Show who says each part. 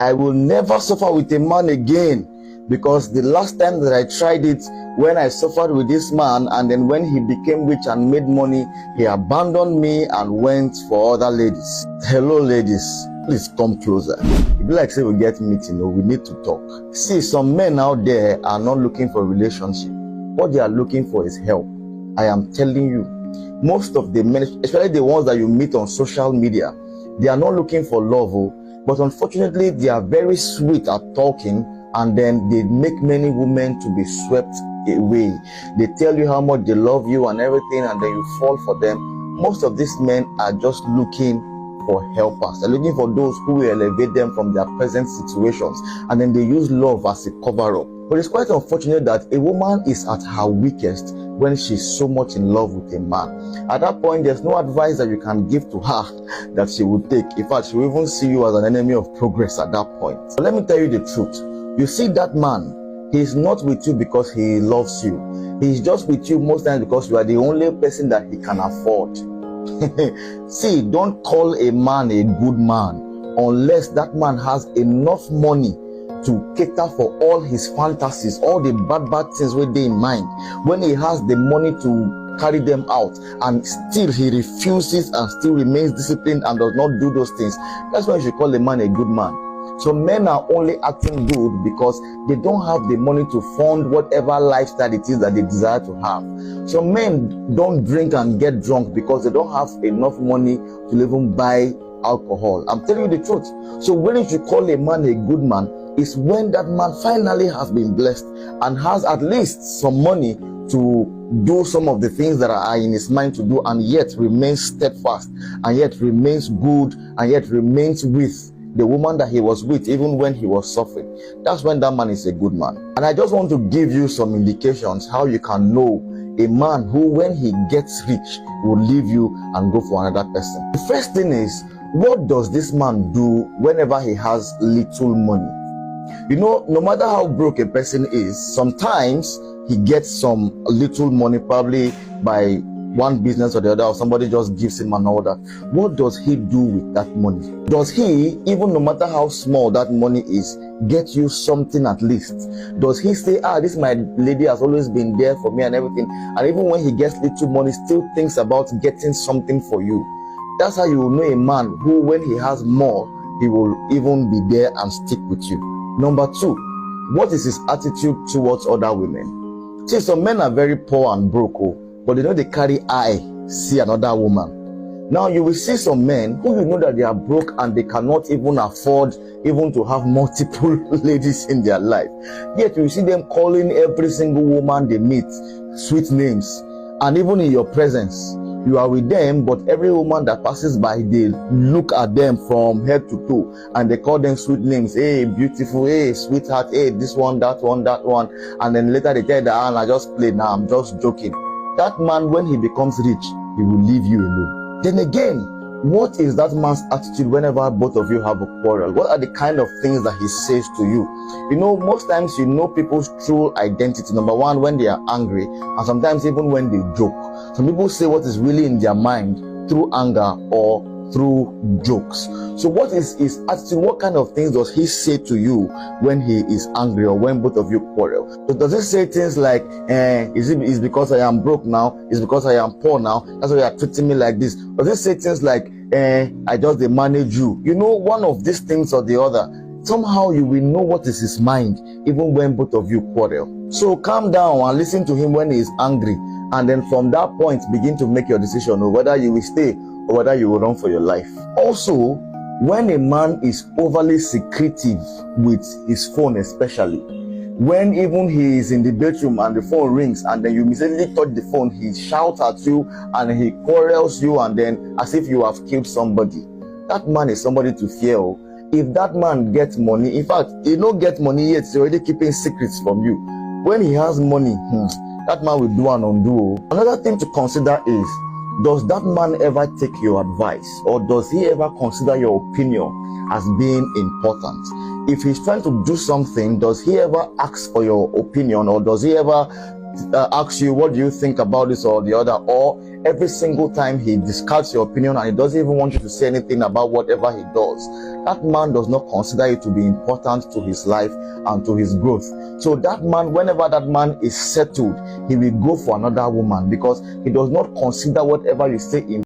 Speaker 1: I will never suffer with a man again, because the last time that I tried it, when I suffered with this man, and then when he became rich and made money, he abandoned me and went for other ladies. Hello ladies, please come closer. It be like say we get meeting, we need to talk. See, some men out there are not looking for a relationship. What they are looking for is help. I am telling you, most of the men, especially the ones that you meet on social media, they are not looking for love, but unfortunately they are very sweet at talking, and then they make many women to be swept away. They tell you how much they love you and everything, and then you fall for them. Most of these men are just looking for helpers. They're looking for those who will elevate them from their present situations, and then they use love as a cover-up. But it's quite unfortunate that a woman is at her weakest when she's so much in love with a man. At that point, there's no advice that you can give to her that she will take. In fact, she will even see you as an enemy of progress at that point. So let me tell you the truth. You see, that man, he's not with you because he loves you. He's just with you most times because you are the only person that he can afford. See, don't call a man a good man unless that man has enough money to cater for all his fantasies, all the bad things with they in mind. When he has the money to carry them out, and still he refuses and still remains disciplined and does not do those things, that's why you should call a man a good man. So men are only acting good because they don't have the money to fund whatever lifestyle it is that they desire to have. So men don't drink and get drunk because they don't have enough money to even buy alcohol. I'm telling you the truth. So when you should call a man a good man is when that man finally has been blessed and has at least some money to do some of the things that are in his mind to do, and yet remains steadfast, and yet remains good, and yet remains with the woman that he was with even when he was suffering. That's when that man is a good man. And I just want to give you some indications how you can know a man who, when he gets rich, will leave you and go for another person. The first thing is, what does this man do whenever he has little money? You know, no matter how broke a person is, sometimes he gets some little money, probably by one business or the other, or somebody just gives him an order. What does he do with that money? Does he, even no matter how small that money is, get you something at least? Does he say, this my lady has always been there for me and everything, and even when he gets little money, still thinks about getting something for you? That's how you will know a man who, when he has more, he will even be there and stick with you. Number two, what is his attitude towards other women? See, some men are very poor and broke, but they know they carry eye, see another woman. Now you will see some men who you know that they are broke and they cannot even afford even to have multiple ladies in their life. Yet you see them calling every single woman they meet sweet names, and even in your presence, you are with them, but every woman that passes by, they look at them from head to toe and they call them sweet names. Hey, beautiful. Hey, sweetheart. Hey, this one, that one, that one. And then later they tell that, I just played. Now I'm just joking. That man, when he becomes rich, he will leave you alone. Then again, what is that man's attitude whenever both of you have a quarrel? What are the kind of things that he says to you? You know, most times you know people's true identity. Number one, when they are angry, and sometimes even when they joke. Some people say what is really in their mind through anger or through jokes. So what is his attitude? What kind of things does he say to you when he is angry or when both of you quarrel? So does he say things like, is because I am broke now? Is because I am poor now? That's why you are treating me like this? Does he say things like, I just manage you? You know, one of these things or the other. Somehow you will know what is his mind even when both of you quarrel. So calm down and listen to him when he is angry, and then from that point begin to make your decision of whether you will stay or whether you will run for your life. Also, when a man is overly secretive with his phone, especially when even he is in the bedroom and the phone rings and then you immediately touch the phone, he shouts at you and he quarrels you, and then as if you have killed somebody. That man is somebody to fear. If that man gets money, in fact, he don't get money yet, he's already keeping secrets from you. When he has money, that man will do and undo. Another thing to consider is, does that man ever take your advice, or does he ever consider your opinion as being important? If he's trying to do something, does he ever ask for your opinion, or does he ever asks you, what do you think about this or the other, or every single time he discards your opinion and he doesn't even want you to say anything about whatever he does, that man does not consider it to be important to his life and to his growth. So that man, whenever that man is settled, he will go for another woman, because he does not consider whatever you say